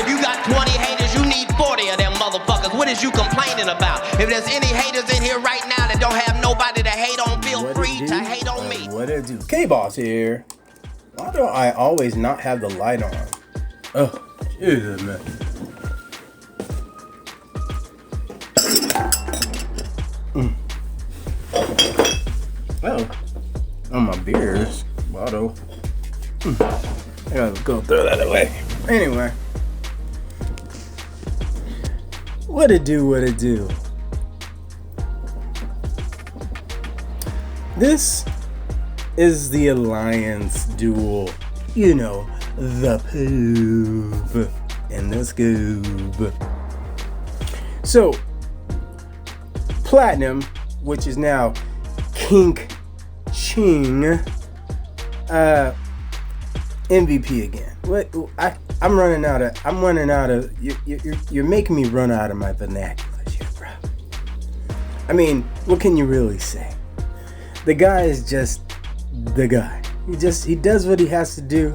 if you got 20 haters, you need 40 of them motherfuckers. What is you complaining about? If there's any haters in here right now that don't have nobody to hate on, feel free to hate on me. What it do? Kayboss here. Why do I always not have the light on? Oh, Jesus, man. Oh, my beer's bottle. I gotta go throw that away. Anyway. What it do? This is the Alliance duel. You know, the poop and the scoob. So, Platinum, which is now Kink Ching, MVP again. I'm running out of. You're making me run out of my vernaculars here, bro. I mean, what can you really say? The guy is just the guy. He does what he has to do,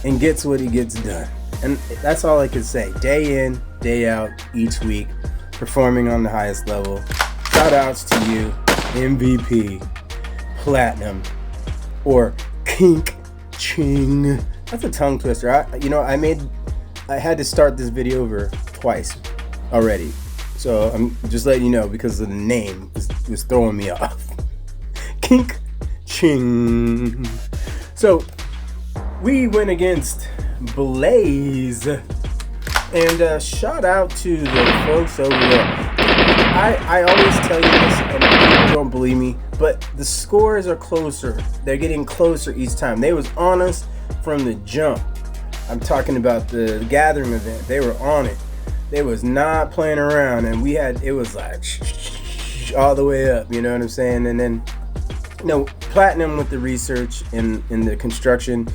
and gets what he gets done. And that's all I can say. Day in, day out, each week, performing on the highest level. Shout outs to you, MVP, Platinum, or Kink Ching. That's a tongue twister. I had to start this video over twice already. So I'm just letting you know because of the name was throwing me off. Kink Ching. So we went against Blaze. And shout out to the folks over there. I always tell you this, and people don't believe me, but the scores are closer. They're getting closer each time. They was on us from the jump. I'm talking about the gathering event. They were on it. They was not playing around, and it was like all the way up. You know what I'm saying? And then, Platinum with the research in the construction.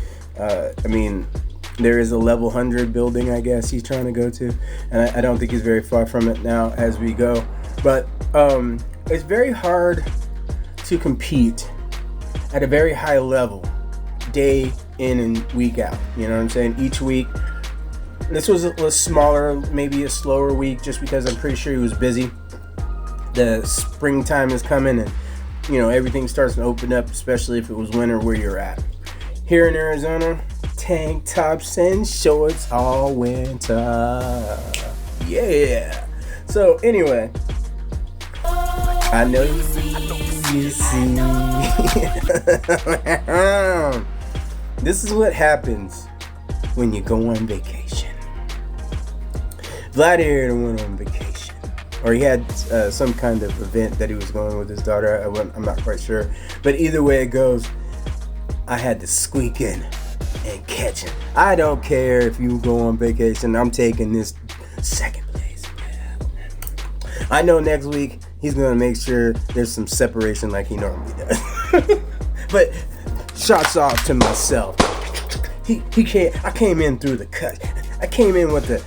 There is a level 100 building, I guess, he's trying to go to. And I don't think he's very far from it now as we go. But it's very hard to compete at a very high level, day in and week out. You know what I'm saying? Each week. This was a smaller, maybe a slower week, just because I'm pretty sure he was busy. The springtime is coming, and, everything starts to open up, especially if it was winter where you're at. Here in Arizona, tank tops and shorts all winter. Yeah. So anyway, I know you see. This is what happens when you go on vacation. Vlad here went on vacation, or he had some kind of event that he was going with his daughter. I'm not quite sure, but either way it goes, I had to squeak in and catch him. I don't care if you go on vacation. I'm taking this second place. I know next week he's gonna make sure there's some separation like he normally does. But shots off to myself. He can't. I came in through the cut. I came in with the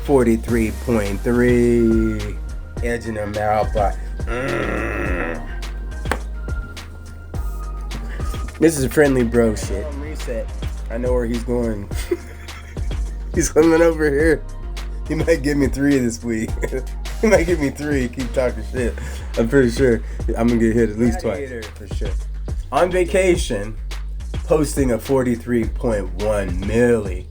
43.3, edging him out by. This is friendly bro shit. Reset. I know where he's going. He's coming over here. He might give me 3 this week. He might give me 3. Keep talking shit. I'm pretty sure I'm gonna get hit at least twice. For sure. On vacation, posting a 43.1 milli.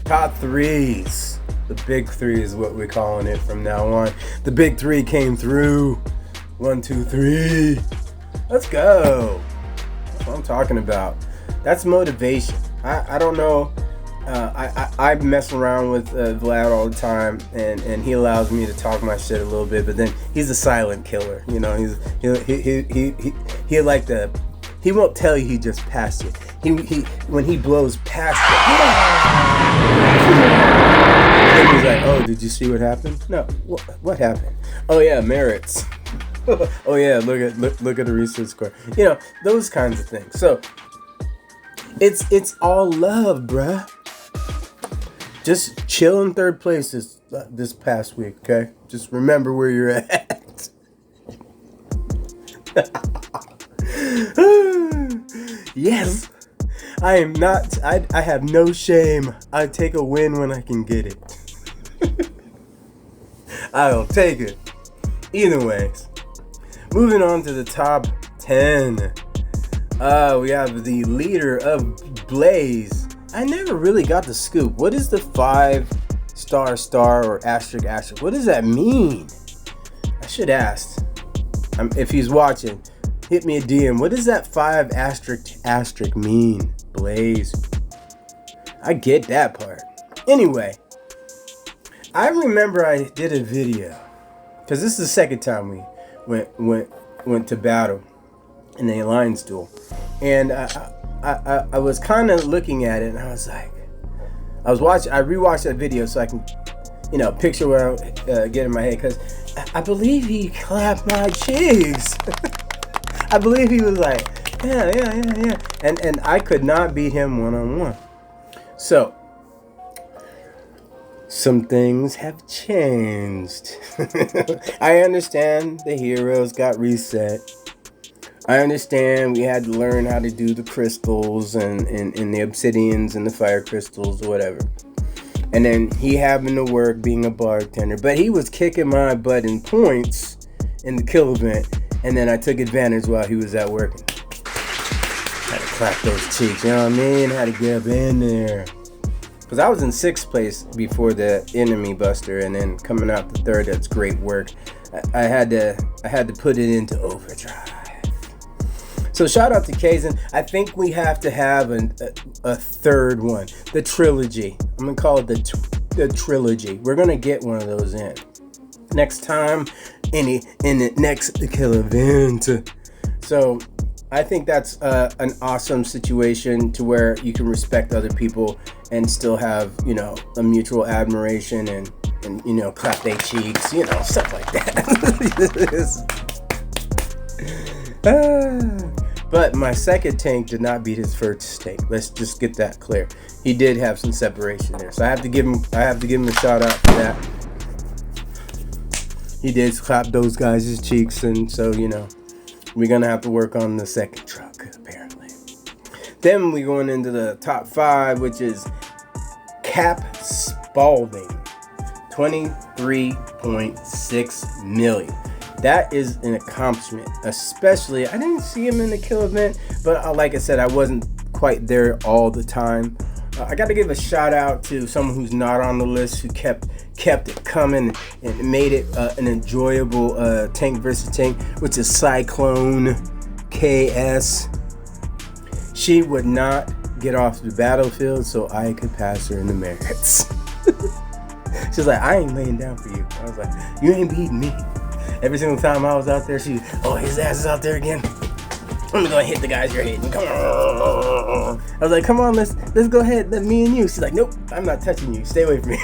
Top 3s. The big 3 is what we're calling it from now on. The big 3 came through. 1, 2, 3. Let's go. That's what I'm talking about. That's motivation. I don't know. I mess around with Vlad all the time, and he allows me to talk my shit a little bit. But then he's a silent killer. He like the. He won't tell you he just passed it. He when he blows past it, he's like, "Oh, did you see what happened? No, what happened? Oh yeah, merits. Oh yeah, look at the research score. Those kinds of things. So it's all love, bruh. Just chill in third place this past week, okay? Just remember where you're at. Yes, I am not. I have no shame. I take a win when I can get it. I'll take it. Either ways. Moving on to the top 10. We have the leader of Blaze. I never really got the scoop. What is the 5 star or asterisk asterisk? What does that mean? I should ask. If he's watching, hit me a DM. What does that 5 asterisk asterisk mean? Blaze. I get that part. Anyway, I remember I did a video, because this is the second time we went to battle in the alliance duel, and I was kind of looking at it, and I was like, I rewatched that video so I can, picture what I get in my head, because I believe he clapped my cheeks. I believe he was like, yeah, and I could not beat him one-on-one. So some things have changed. I understand the heroes got reset. I understand we had to learn how to do the crystals and the obsidians and the fire crystals or whatever. And then he happened to work being a bartender. But he was kicking my butt in points in the kill event. And then I took advantage while he was at work. Had to clap those cheeks, you know what I mean? Had to get up in there. Because I was in 6th place before the enemy buster, and then coming out the 3rd, that's great work. I had to put it into overdrive. So shout out to Kaysen. I think we have to have a 3rd one, the trilogy. I'm gonna call it the trilogy. We're gonna get one of those in next time in the next kill event. So I think that's an awesome situation to where you can respect other people and still have, a mutual admiration and clap their cheeks, stuff like that. But my second tank did not beat his first tank. Let's just get that clear. He did have some separation there, so I have to give him a shout out for that. He did clap those guys' cheeks, and so we're gonna have to work on the second truck apparently. Then we going into the top 5, which is Cap Spalding, 23.6 million. That is an accomplishment, especially, I didn't see him in the kill event, but like I said, I wasn't quite there all the time. I got to give a shout out to someone who's not on the list, who kept it coming and made it an enjoyable tank versus tank, which is Cyclone KS. She would not get off the battlefield so I could pass her in the merits. She's like, I ain't laying down for you. I was like, you ain't beating me. Every single time I was out there, his ass is out there again. I'm gonna hit the guys you're hitting. Come on. I was like, come on, let's go ahead, let me and you. She's like, nope, I'm not touching you. Stay away from me.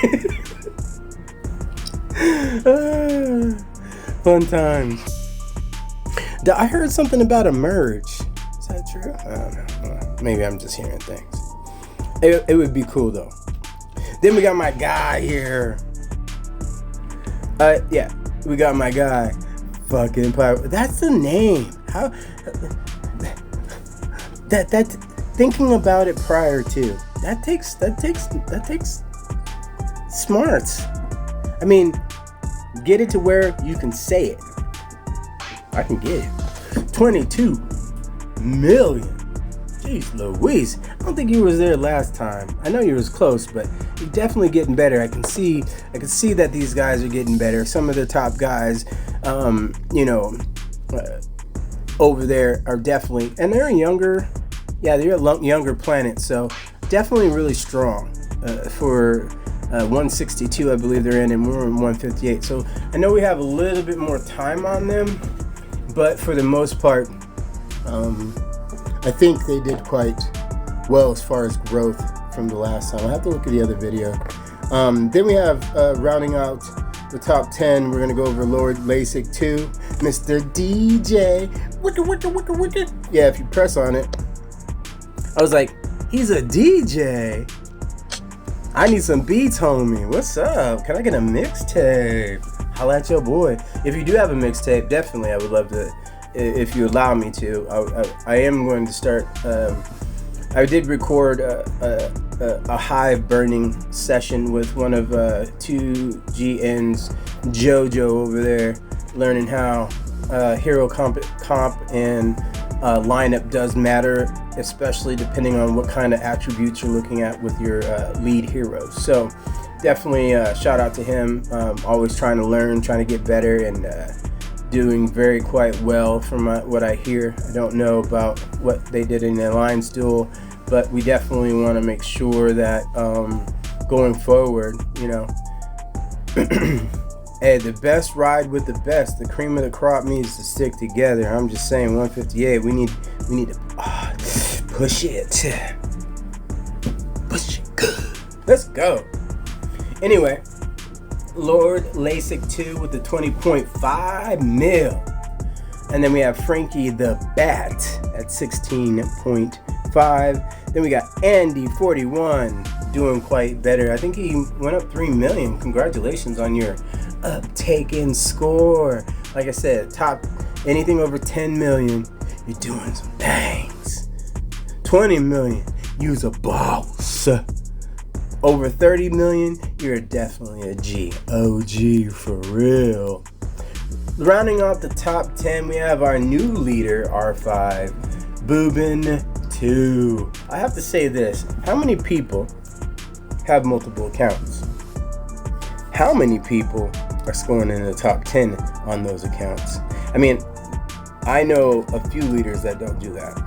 Fun times. I heard something about a merge. Is that true? I don't know. Maybe I'm just hearing things. It would be cool though. Then we got my guy here. Yeah, we got my guy. Fucking Pirate. That's the name. How? That thinking about it prior to that takes smarts. I mean, get it to where you can say it. I can get it. 22 million. Jeez Louise. I don't think he was there last time. I know he was close, but he's definitely getting better. I can see that these guys are getting better. Some of the top guys, over there are definitely, and they're younger. Yeah, they're a younger planet, so definitely really strong. For 162, I believe they're in, and we're in 158. So I know we have a little bit more time on them, but for the most part, I think they did quite well as far as growth from the last time. I have to look at the other video. Then we have rounding out the top 10. We're gonna go over Lord LASIK 2, Mr. DJ. Wicked. Yeah, if you press on it, I was like, he's a DJ. I need some beats, homie. What's up? Can I get a mixtape? Holla at your boy. If you do have a mixtape, definitely I would love to, if you allow me to. I am going to start I did record a Hive burning session with one of 2GN's JoJo over there, learning how hero comp and lineup does matter, especially depending on what kind of attributes you're looking at with your lead heroes. So definitely shout out to him. Always trying to learn, trying to get better, and doing very quite well from what I hear. I don't know about what they did in the Alliance duel, but we definitely want to make sure that going forward, you know, hey, the best ride with the best. The cream of the crop needs to stick together. I'm just saying, 158. We need to push it. Push it good. Let's go. Anyway, Lord LASIK 2 with the 20.5 mil. And then we have Frankie the Bat at 16.5. Then we got Andy 41 doing quite better. I think he went up 3 million. Congratulations on your uptake in score. Like I said, top anything over 10 million, you're doing some things. 20 million, use a boss. Over 30 million, you're definitely a G. OG for real. Rounding off the top 10, we have our new leader, R5, Boobin 2. I have to say this. How many people have multiple accounts? How many people are scoring in the top 10 on those accounts? I mean, I know a few leaders that don't do that,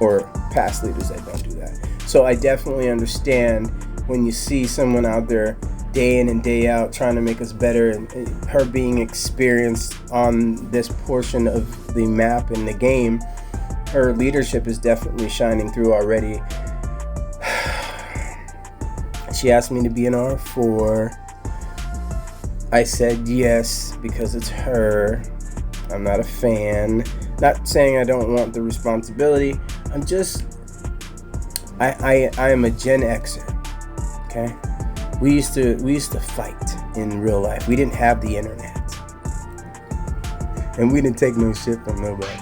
or past leaders that don't do that. So I definitely understand when you see someone out there day in and day out trying to make us better, and her being experienced on this portion of the map and the game, her leadership is definitely shining through already. She asked me to be an R4. I said yes because it's her. I'm not a fan. Not saying I don't want the responsibility. I'm just, I am a Gen Xer. Okay, we used to fight in real life. We didn't have the internet, and we didn't take no shit from nobody.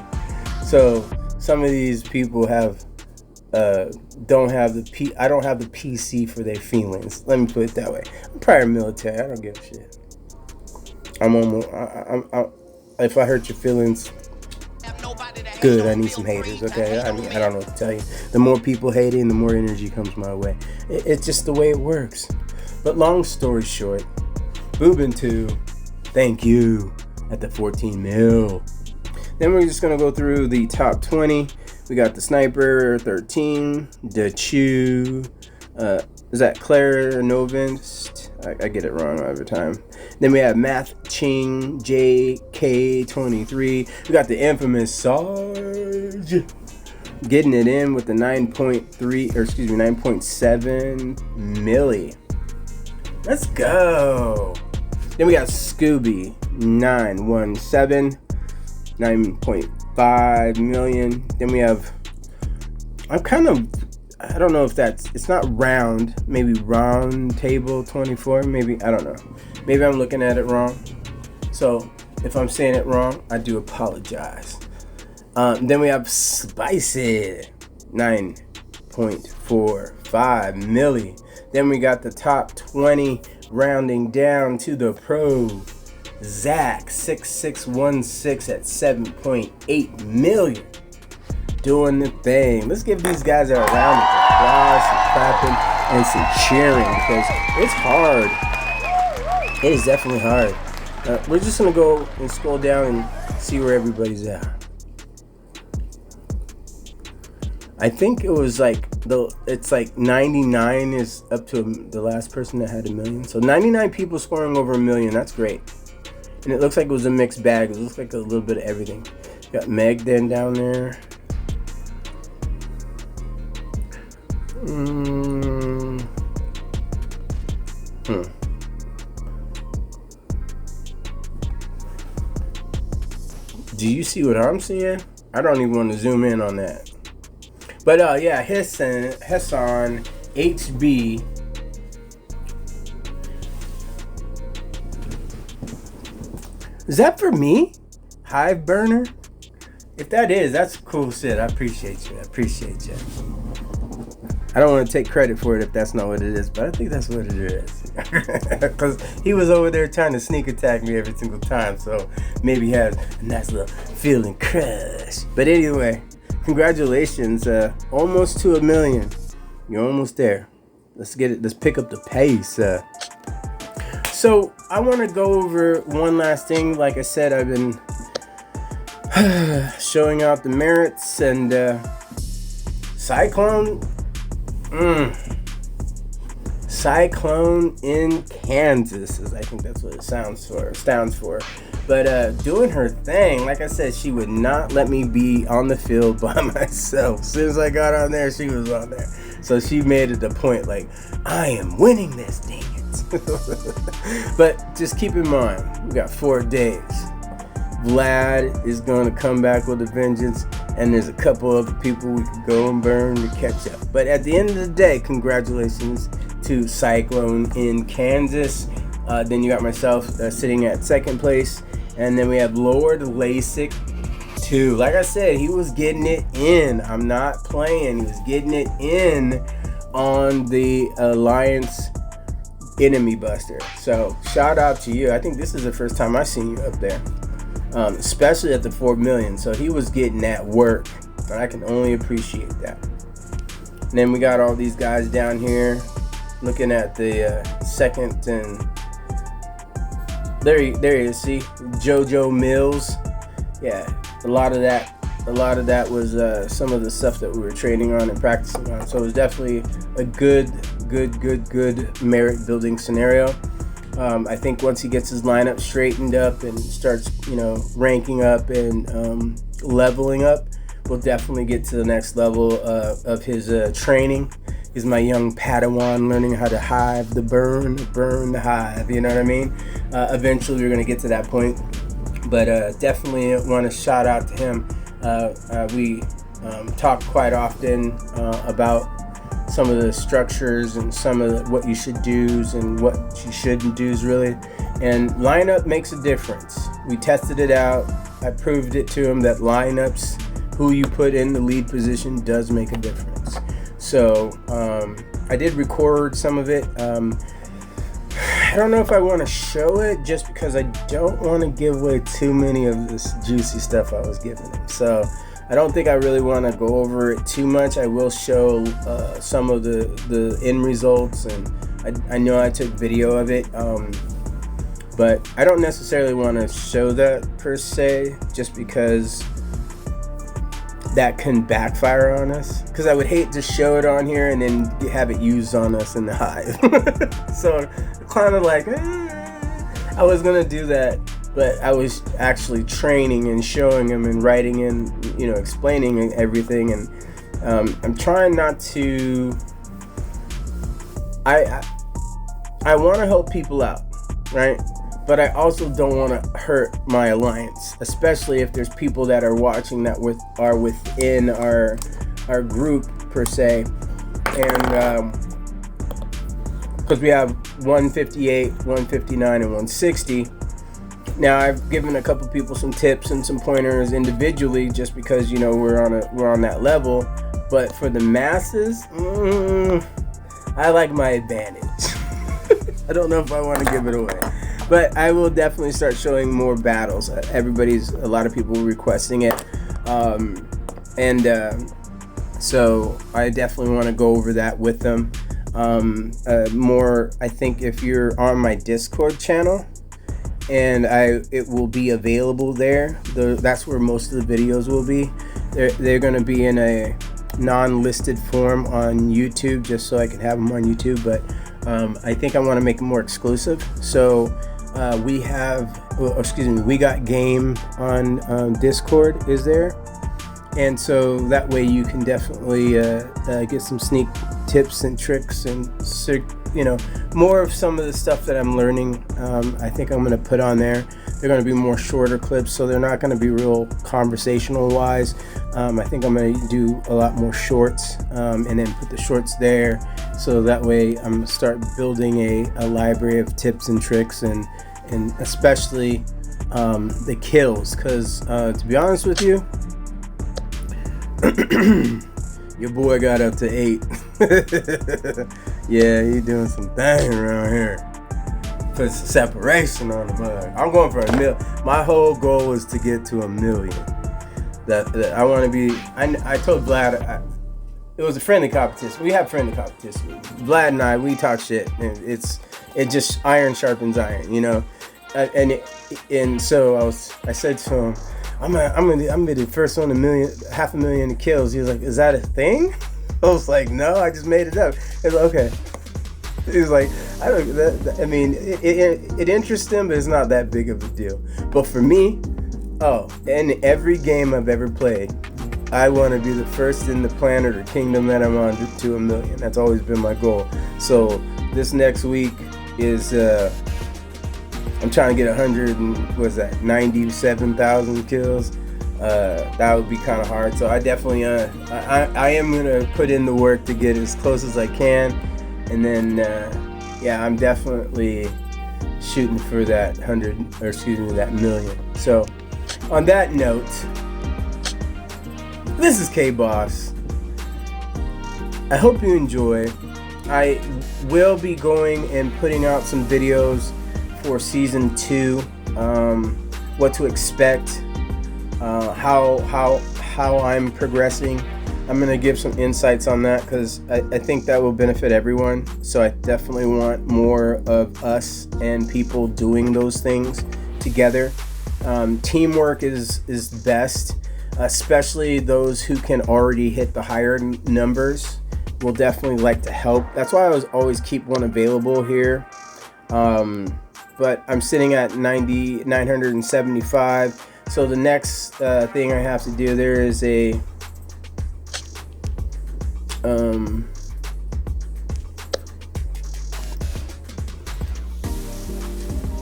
So some of these people have don't have the I don't have the PC for their feelings. Let me put it that way. I'm prior military. I don't give a shit. I'm almost. If I hurt your feelings, good. I need some haters. Okay. I mean, I don't know what to tell you. The more people hating, the more energy comes my way. It's just the way it works. But long story short, Boobin 2, thank you at the 14 mil. Then we're just gonna go through the top 20. We got the Sniper 13, the Chew. Is that Claire Novist? I get it wrong every time. Then we have Math Ching JK23. We got the infamous Sarge getting it in with the 9.7 milli. Let's go. Then we got Scooby 917, 9.5 million. Then we have, I don't know if it's not round, maybe round table 24, maybe, I don't know. Maybe I'm looking at it wrong. So if I'm saying it wrong, I do apologize. Then we have Spicy, 9.45 milli. Then we got the top 20 rounding down to the pro. Zach 6616 at 7.8 million. Doing the thing. Let's give these guys a round of applause, some clapping, and some cheering, because it's hard. It is definitely hard. We're just gonna go and scroll down and see where everybody's at. I think it was like it's like 99 is up to the last person that had 1 million. So 99 people scoring over 1 million. That's great. And it looks like it was a mixed bag. It looks like a little bit of everything. Got Meg then down there. Do you see what I'm seeing? I don't even want to zoom in on that. But yeah, Hassan HB. Is that for me? Hive burner? If that is, that's cool shit. I appreciate you. I don't want to take credit for it if that's not what it is, but I think that's what it is. Because he was over there trying to sneak attack me every single time, so maybe he has a nice little feeling crush. But anyway, congratulations, almost to 1 million. You're almost there. Let's get it. Let's pick up the pace. So I want to go over one last thing. Like I said, I've been showing out the merits and Cyclone. Cyclone in Kansas is, I think that's what it stands for. But doing her thing, like I said, she would not let me be on the field by myself. As soon as I got on there, she was on there. So she made it a point, like, I am winning this, dang it. But just keep in mind, we got 4 days. Vlad is going to come back with a vengeance, and there's a couple other people we could go and burn to catch up. But at the end of the day, congratulations to Cyclone in Kansas. Then you got myself sitting at 2nd place, and then we have Lord LASIK 2. Like I said, he was getting it in. I'm not playing. He was getting it in on the Alliance Enemy Buster. So shout out to you. I think this is the first time I've seen you up there. Especially at the 4 million. So he was getting that work, and I can only appreciate that. And then we got all these guys down here looking at the second, and there he is. See, JoJo Mills. Yeah, a lot of that was some of the stuff that we were training on and practicing on. So it was definitely a good merit building scenario. I think once he gets his lineup straightened up and starts, ranking up and leveling up, we'll definitely get to the next level of his training. He's my young Padawan learning how to hive the burn the hive. You know what I mean? Eventually, we're gonna get to that point, but definitely want to shout out to him. We talk quite often about some of the structures and some of what you should do's and what you shouldn't do's, really. And lineup makes a difference. We tested it out. I proved it to him that lineups, who you put in the lead position, does make a difference. So I did record some of it. I don't know if I want to show it, just because I don't want to give away too many of this juicy stuff I was giving him. So I don't think I really want to go over it too much. I will show some of the end results, and I know I took video of it, but I don't necessarily want to show that per se, just because that can backfire on us, because I would hate to show it on here and then have it used on us in the hive. So kind of like I was gonna do that, but I was actually training and showing him and writing in, explaining everything, and I'm trying not to. I want to help people out, right? But I also don't want to hurt my alliance, especially if there's people that are watching that are within our group per se, and because we have 158, 159, and 160. Now I've given a couple people some tips and some pointers individually, just because we're on that level. But for the masses, I like my advantage. I don't know if I want to give it away. But I will definitely start showing more battles. A lot of people requesting it. So I definitely want to go over that with them. More, I think if you're on my Discord channel, and it will be available there. That's where most of the videos will be. They're going to be in a non-listed form on YouTube, just so I can have them on YouTube. But I think I want to make them more exclusive. So we got game on Discord is there, and so that way you can definitely get some sneak tips and tricks and more of some of the stuff that I'm learning. I think I'm going to put on there. They're going to be more shorter clips, so they're not going to be real conversational wise. I think I'm going to do a lot more shorts, and then put the shorts there, so that way I'm going to start building a library of tips and tricks, and especially the kills, because to be honest with you, your boy got up to 8. Yeah, he doing some thing around here. Put some separation on the mug. I'm going for $1 million. My whole goal is to get to $1 million. That I want to be. I told Vlad. It was a friendly competition. We have friendly competition. Vlad and I, we talk shit. And it just iron sharpens iron, you know. And so I said to him, I'm gonna be the first one half a million kills. He was like, is that a thing? I was like, no, I just made it up. He was like, okay. He was like, it interests him, but it's not that big of a deal. But for me, in every game I've ever played, I want to be the first in the planet or kingdom that I'm on to $1 million. That's always been my goal. So this next week is I'm trying to get 97,000 kills. That would be kind of hard. So I definitely I am gonna put in the work to get as close as I can, and then I'm definitely shooting for that that million. So on that note, this is Kayboss. I hope you enjoy. I will be going and putting out some videos for season 2, what to expect, how I'm progressing. I'm gonna give some insights on that because I think that will benefit everyone. So I definitely want more of us and people doing those things together. Teamwork is best, especially those who can already hit the higher numbers. Will definitely like to help. That's why I always keep one available here. But I'm sitting at 975. So the next thing I have to do, there is a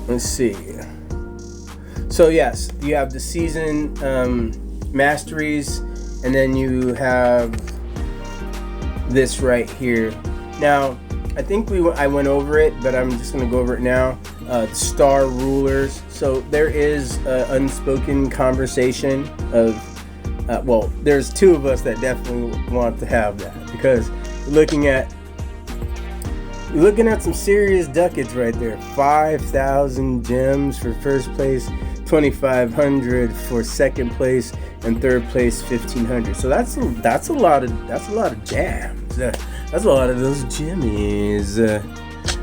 let's see. So yes, you have the season masteries, and then you have this right here. Now, I think I went over it, but I'm just going to go over it now. Star rulers. So there is unspoken conversation of, there's 2 of us that definitely want to have that, because you're looking at some serious ducats right there. 5,000 gems for first place, 2,500 for second place, and third place 1,500. So that's a lot of jams. That's a lot of those jimmies.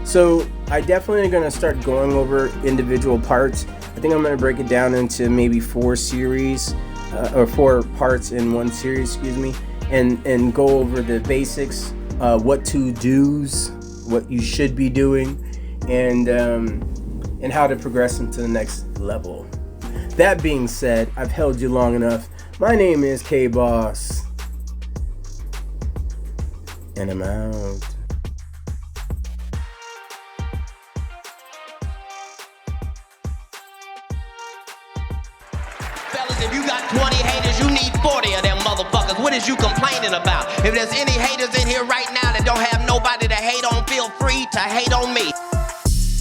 So I definitely gonna start going over individual parts. I think I'm gonna break it down into maybe 4 series, or 4 parts in one series, excuse me, and go over the basics, what to do's, what you should be doing, and how to progress into the next level. That being said, I've held you long enough. My name is Kayboss, and I'm out. Fellas, if you got 20 haters, you need 40 of them motherfuckers. What is you complaining about? If there's any haters in here right now that don't have nobody to hate on, feel free to hate on me.